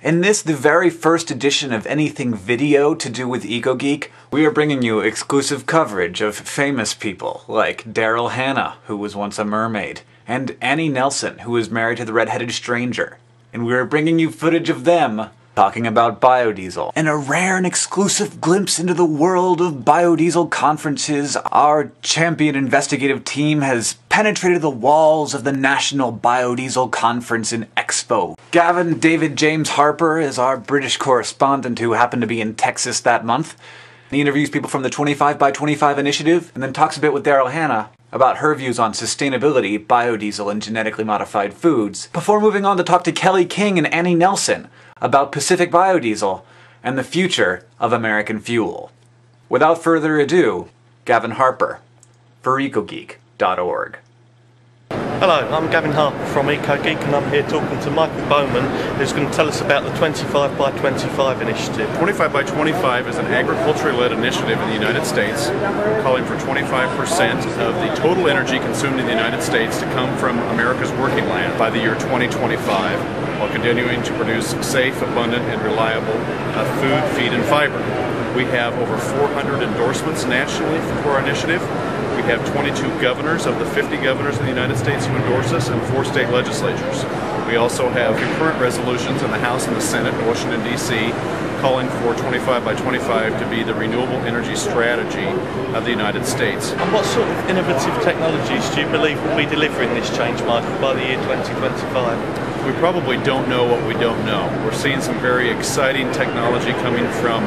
In this, the very first edition of anything video to do with EcoGeek, we are bringing you exclusive coverage of famous people like Daryl Hannah, who was once a mermaid, and Annie Nelson, who was married to the red-headed stranger. And we are bringing you footage of them talking about biodiesel. And a rare and exclusive glimpse into the world of biodiesel conferences, our champion investigative team has penetrated the walls of the National Biodiesel Conference in Expo. Gavin David James Harper is our British correspondent who happened to be in Texas that month. He interviews people from the 25 by 25 initiative, and then talks a bit with Daryl Hannah about her views on sustainability, biodiesel, and genetically modified foods, before moving on to talk to Kelly King and Annie Nelson about Pacific biodiesel and the future of American fuel. Without further ado, Gavin Harper for EcoGeek.org. Hello, I'm Gavin Harper from EcoGeek, and I'm here talking to Michael Bowman, who's going to tell us about the 25 by 25 initiative. 25 by 25 is an agriculture-led initiative in the United States, calling for 25% of the total energy consumed in the United States to come from America's working land by the year 2025, while continuing to produce safe, abundant, and reliable food, feed, and fiber. We have over 400 endorsements nationally for our initiative. We have 22 governors of the 50 governors in the United States who endorse us, and 4 state legislatures. We also have concurrent resolutions in the House and the Senate in Washington, D.C., calling for 25 by 25 to be the renewable energy strategy of the United States. And what sort of innovative technologies do you believe will be delivering this change, Michael, by the year 2025? We probably don't know what we don't know. We're seeing some very exciting technology coming from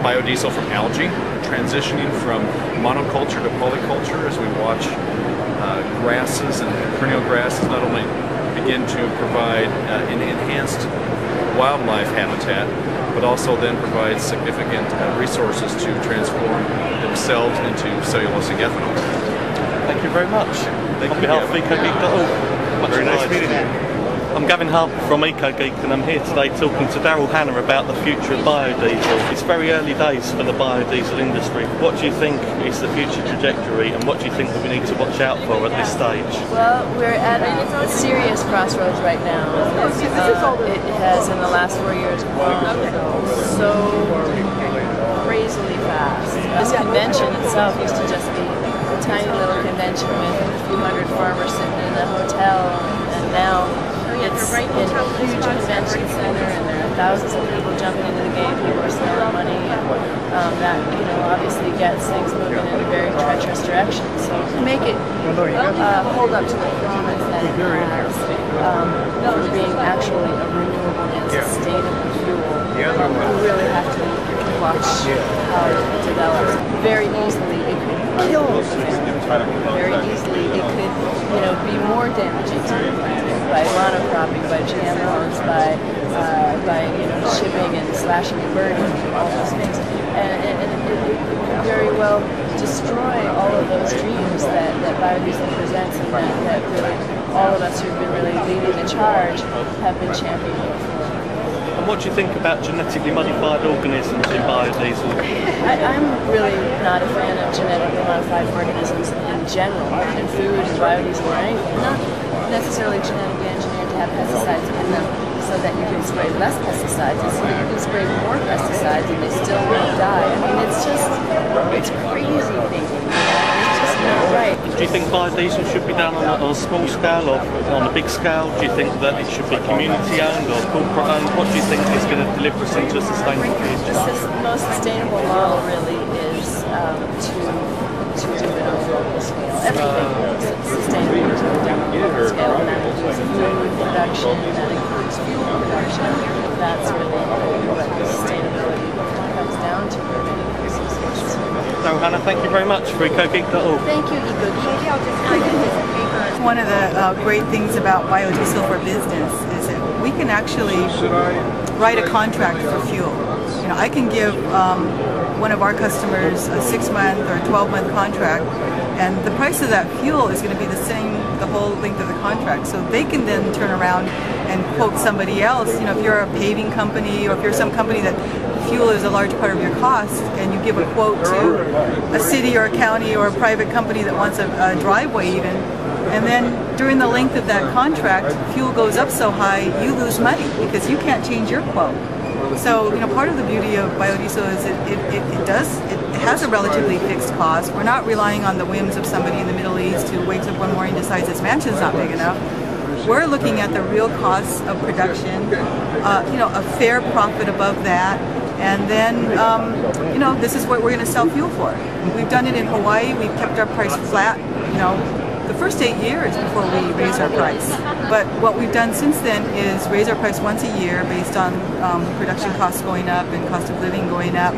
biodiesel from algae, transitioning from monoculture to polyculture as we watch grasses and perennial grasses not only begin to provide an enhanced wildlife habitat, but also then provide significant resources to transform themselves into cellulosic ethanol. Thank you very much. On behalf of EcoGeek.org. Very nice meeting you. I'm Gavin Harper from EcoGeek, and I'm here today talking to Daryl Hannah about the future of biodiesel. It's very early days for the biodiesel industry. What do you think is the future trajectory, and what do you think that we need to watch out for at this stage? Well, we're at a serious crossroads right now. It has, in the last 4 years, grown so crazily fast. This convention itself used to just be a tiny little convention with a few hundred farmers sitting in a hotel, and now it's in a huge convention center, and there are thousands of people jumping into the game. People are spending money, and that obviously gets things moving in a very treacherous direction. So to make it hold up to the promise that it has for being actually a renewable and sustainable fuel, you really have to watch how it develops. Very easily, it could kill the planet. Very easily, it could, be more damaging to the planet by monocropping, by GMOs, by shipping and slashing and burning, all those things, and it could very well destroy all of those dreams that biodiesel presents, and that really all of us who've been really leading the charge have been championing for. And what do you think about genetically modified organisms in biodiesel? I'm really not a fan of genetically modified organisms in general, in food and biodiesel or anything. Not necessarily genetically engineered to have pesticides in them so that you can spray less pesticides, and so that you can spray more pesticides and they still won't die. I mean, it's crazy thinking. It's just not right. Do you think biodiesel should be done on a small scale or on a big scale? Do you think that it should be community owned or corporate owned? What do you think is going to deliver us into a sustainable future? The most sustainable model really is to do it on a global scale. Everything is sustainable to be done on a global scale, and that includes food production, that includes fuel production. That's really what sustainability comes down to in many cases. So Hannah, thank you very much for EcoGeek.org. Thank you, EcoGeek. One of the great things about biodiesel for business is that we can actually write a contract for fuel. I can give one of our customers a 6-month or a 12-month contract, and the price of that fuel is going to be the same the whole length of the contract. So they can then turn around and quote somebody else. If you're a paving company, or if you're some company that fuel is a large part of your cost, and you give a quote to a city or a county or a private company that wants a driveway even, And then during the length of that contract, fuel goes up so high, you lose money because you can't change your quote. So, part of the beauty of biodiesel is it has a relatively fixed cost. We're not relying on the whims of somebody in the Middle East who wakes up one morning and decides his mansion's not big enough. We're looking at the real costs of production, a fair profit above that, and then, this is what we're going to sell fuel for. We've done it in Hawaii. We've kept our price flat, the first 8 years before we raise our price. But what we've done since then is raise our price once a year based on production costs going up and cost of living going up.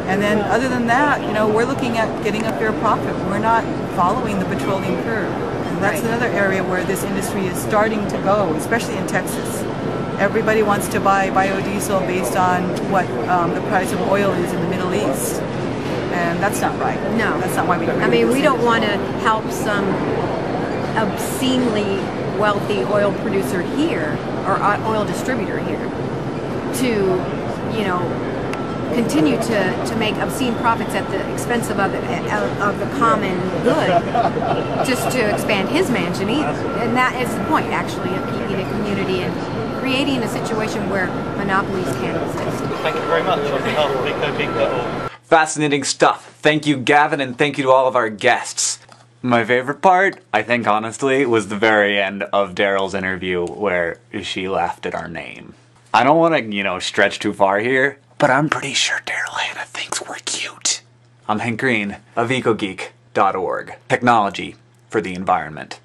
And then other than that, we're looking at getting a fair profit. We're not following the petroleum curve. And that's another area where this industry is starting to go, especially in Texas. Everybody wants to buy biodiesel based on what the price of oil is in the Middle East. And that's not right. No. That's not why we do it. I mean, we don't want to help some obscenely wealthy oil producer here, or oil distributor here, to, continue to make obscene profits at the expense of the common good, just to expand his mansion either. And that is the point, actually, of keeping a community and creating a situation where monopolies can't exist. Thank you very much on behalf of EcoGeek.org. Fascinating stuff. Thank you, Gavin, and thank you to all of our guests. My favorite part, I think honestly, was the very end of Daryl's interview where she laughed at our name. I don't want to, stretch too far here, but I'm pretty sure Daryl Hannah thinks we're cute. I'm Hank Green of EcoGeek.org. Technology for the environment.